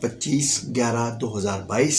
25/11/2022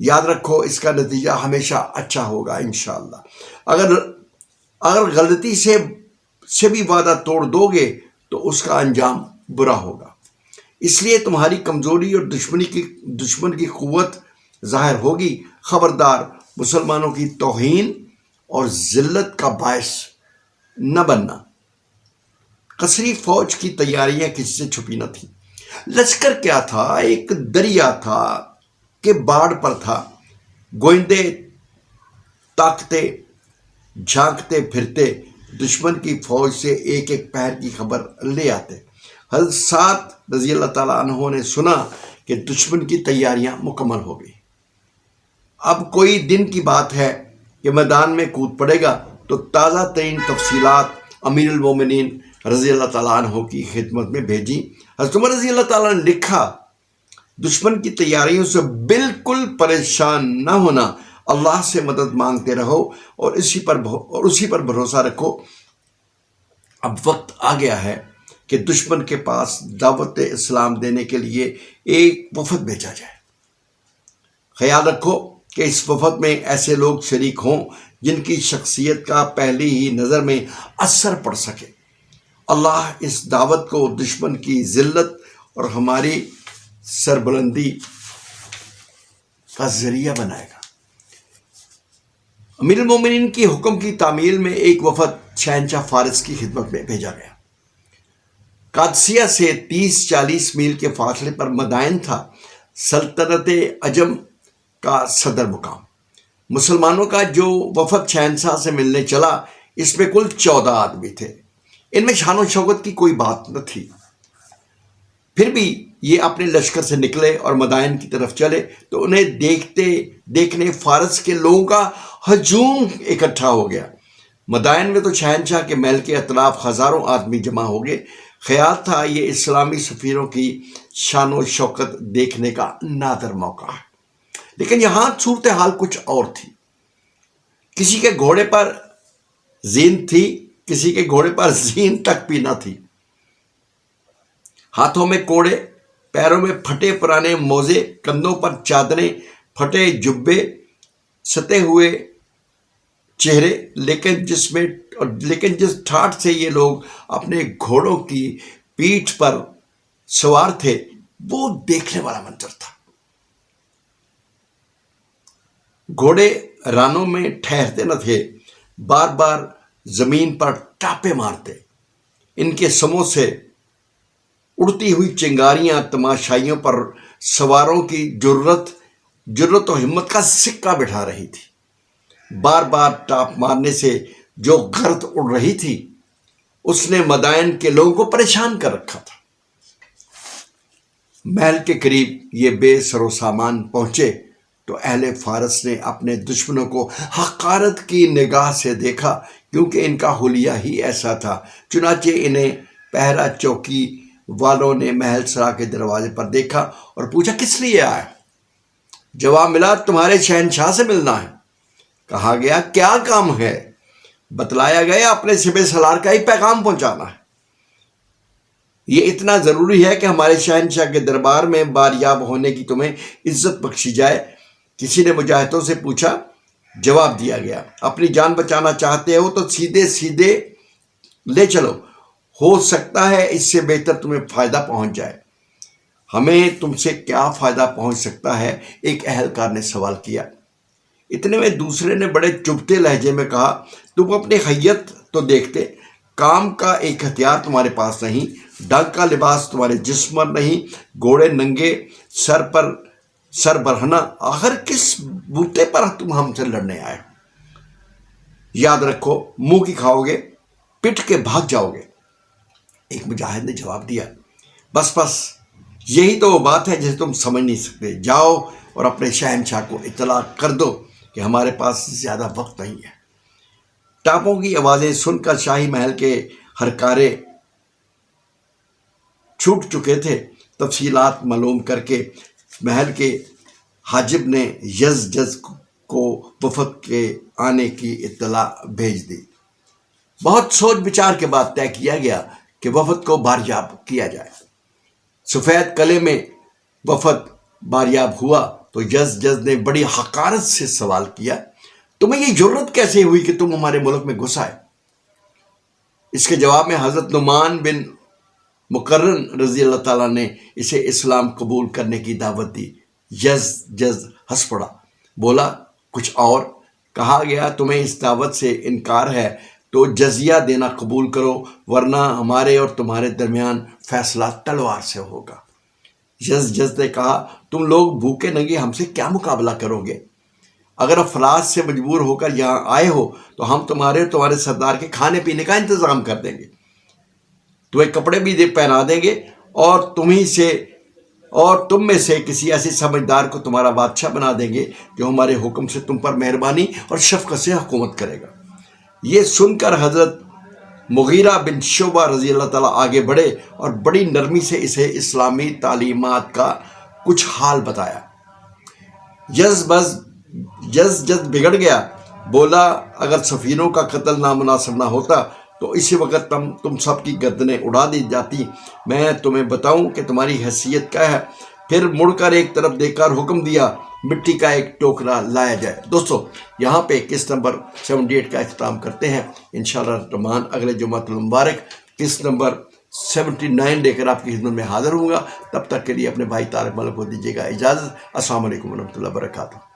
یاد رکھو اس کا نتیجہ ہمیشہ اچھا ہوگا انشاءاللہ۔ اگر غلطی سے بھی وعدہ توڑ دو گے تو اس کا انجام برا ہوگا۔ اس لیے تمہاری کمزوری اور دشمن کی قوت ظاہر ہوگی۔ خبردار، مسلمانوں کی توہین اور ذلت کا باعث نہ بننا۔ قصری فوج کی تیاریاں کسی سے چھپی نہ تھیں۔ لشکر کیا تھا؟ ایک دریا تھا کہ باڑ پر تھا۔ گوئندے طاقتے جھانکتے پھرتے دشمن کی فوج سے ایک ایک پہر کی خبر لے آتے۔ حضرت سعد رضی اللہ تعالیٰ عنہ نے سنا کہ دشمن کی تیاریاں مکمل ہو گئی۔ اب کوئی دن کی بات ہے کہ میدان میں کود پڑے گا تو تازہ ترین تفصیلات امیر المومنین رضی اللہ تعالیٰ عنہ کی خدمت میں بھیجی۔ حضرت عمر رضی اللہ تعالیٰ نے لکھا، دشمن کی تیاریوں سے بالکل پریشان نہ ہونا، اللہ سے مدد مانگتے رہو اور اسی پر بھروسہ رکھو۔ اب وقت آ گیا ہے کہ دشمن کے پاس دعوت اسلام دینے کے لیے ایک وفد بھیجا جائے۔ خیال رکھو کہ اس وفد میں ایسے لوگ شریک ہوں جن کی شخصیت کا پہلی ہی نظر میں اثر پڑ سکے۔ اللہ اس دعوت کو دشمن کی ذلت اور ہماری سربلندی کا ذریعہ بنائے گا۔ امیر المومنین کی حکم کی تعمیل میں ایک وفد شہنشاہ فارس کی خدمت میں بھیجا گیا۔ قادسیہ سے 30-40 میل کے فاصلے پر مدائن تھا، سلطنت عجم کا صدر مقام۔ مسلمانوں کا جو وفد شہنشاہ سے ملنے چلا اس میں کل 14 آدمی تھے۔ ان میں شان و شوکت کی کوئی بات نہ تھی، پھر بھی یہ اپنے لشکر سے نکلے اور مدائن کی طرف چلے تو انہیں دیکھنے فارس کے لوگوں کا ہجوم اکٹھا ہو گیا۔ مدائن میں تو شہنشاہ کے محل کے اطراف ہزاروں آدمی جمع ہو گئے۔ خیال تھا یہ اسلامی سفیروں کی شان و شوکت دیکھنے کا نادر موقع ہے، لیکن یہاں صورتحال کچھ اور تھی۔ کسی کے گھوڑے پر زین تھی، کسی کے گھوڑے پر زین تک بھی نہ تھی۔ ہاتھوں میں کوڑے، پیروں میں پھٹے پرانے موزے، کندھوں پر چادریں، پھٹے جبے، ستے ہوئے چہرے، لیکن جس ٹھاٹ سے یہ لوگ اپنے گھوڑوں کی پیٹھ پر سوار تھے وہ دیکھنے والا منظر تھا۔ گھوڑے رانوں میں ٹھہرتے نہ تھے، بار بار زمین پر ٹاپے مارتے۔ ان کے سموں سے اڑتی ہوئی چنگاریاں تماشائیوں پر سواروں کی جرت و ہمت کا سکہ بٹھا رہی تھی۔ بار بار ٹاپ مارنے سے جو گرد اڑ رہی تھی اس نے مدائن کے لوگوں کو پریشان کر رکھا تھا۔ محل کے قریب یہ بے سر و سامان پہنچے تو اہل فارس نے اپنے دشمنوں کو حقارت کی نگاہ سے دیکھا، کیونکہ ان کا حلیہ ہی ایسا تھا۔ چنانچہ انہیں پہرا چوکی والوں نے محل سرا کے دروازے پر دیکھا اور پوچھا کس لیے آیا؟ جواب ملا تمہارے شہنشاہ سے ملنا ہے۔ کہا گیا کیا کام ہے؟ بتلایا گیا اپنے شبِ سالار کا ہی پیغام پہنچانا ہے۔ یہ اتنا ضروری ہے کہ ہمارے شہنشاہ کے دربار میں باریاب ہونے کی تمہیں عزت بخشی جائے۔ کسی نے مجاہدوں سے پوچھا، جواب دیا گیا اپنی جان بچانا چاہتے ہو تو سیدھے لے چلو، ہو سکتا ہے اس سے بہتر تمہیں فائدہ پہنچ جائے۔ ہمیں تم سے کیا فائدہ پہنچ سکتا ہے؟ ایک اہلکار نے سوال کیا۔ اتنے میں دوسرے نے بڑے چبھتے لہجے میں کہا، تم اپنی حیت تو دیکھتے، کام کا ایک ہتھیار تمہارے پاس نہیں، ڈنگ کا لباس تمہارے جسم پر نہیں، گھوڑے ننگے، سر برہنہ، آخر کس بوتے پر تم ہم سے لڑنے آئے؟ یاد رکھو منہ کی کھاؤ گے، پٹ کے بھاگ جاؤ گے۔ ایک مجاہد نے جواب دیا، بس یہی تو وہ بات ہے جسے تم سمجھ نہیں سکتے۔ جاؤ اور اپنے شہنشاہ کو اطلاع کر دو کہ ہمارے پاس زیادہ وقت نہیں ہے۔ ٹاپوں کی آوازیں سن کر شاہی محل کے ہرکارے چھوٹ چکے تھے۔ تفصیلات معلوم کر کے محل کے حاجب نے یزجز کو وفد کے آنے کی اطلاع بھیج دی۔ بہت سوچ بچار کے بعد طے کیا گیا کہ وفد کو باریاب کیا جائے۔ سفید قلعے میں وفد باریاب ہوا تو یزدجز نے بڑی حقارت سے سوال کیا، تمہیں یہ جرت کیسے ہوئی کہ تم ہمارے ملک میں گھس آئے؟ اس کے جواب میں حضرت نعمان بن مقرن رضی اللہ تعالیٰ نے اسے اسلام قبول کرنے کی دعوت دی۔ یزدجز ہنس پڑا، بولا کچھ اور؟ کہا گیا تمہیں اس دعوت سے انکار ہے تو جزیہ دینا قبول کرو، ورنہ ہمارے اور تمہارے درمیان فیصلہ تلوار سے ہوگا۔ یزدجز نے کہا، تم لوگ بھوکے ننگے ہم سے کیا مقابلہ کرو گے؟ اگر افراد سے مجبور ہو کر یہاں آئے ہو تو ہم تمہارے اور تمہارے سردار کے کھانے پینے کا انتظام کر دیں گے، تمہیں کپڑے بھی پہنا دیں گے، اور تم میں سے کسی ایسے سمجھدار کو تمہارا بادشاہ بنا دیں گے جو ہمارے حکم سے تم پر مہربانی اور شفقت سے حکومت کرے گا۔ یہ سن کر حضرت مغیرہ بن شعبہ رضی اللہ تعالیٰ آگے بڑھے اور بڑی نرمی سے اسے اسلامی تعلیمات کا کچھ حال بتایا۔ یزدجز بگڑ گیا، بولا اگر سفینوں کا قتل نامناسب نہ ہوتا تو اسی وقت تم سب کی گردنیں اڑا دی جاتی۔ میں تمہیں بتاؤں کہ تمہاری حیثیت کیا ہے؟ پھر مڑ کر ایک طرف دیکھ کر حکم دیا، مٹی کا ایک ٹوکرا لایا جائے۔ دوستو، یہاں پہ قسط نمبر 78 کا اختتام کرتے ہیں۔ انشاءاللہ الرحمن اگلے جمعہ المبارک قسط نمبر 79 لے کر آپ کی خدمت میں حاضر ہوں گا۔ تب تک کے لیے اپنے بھائی طارق ملک کو دیجیے گا اجازت۔ السلام علیکم ورحمۃ اللہ وبرکاتہ۔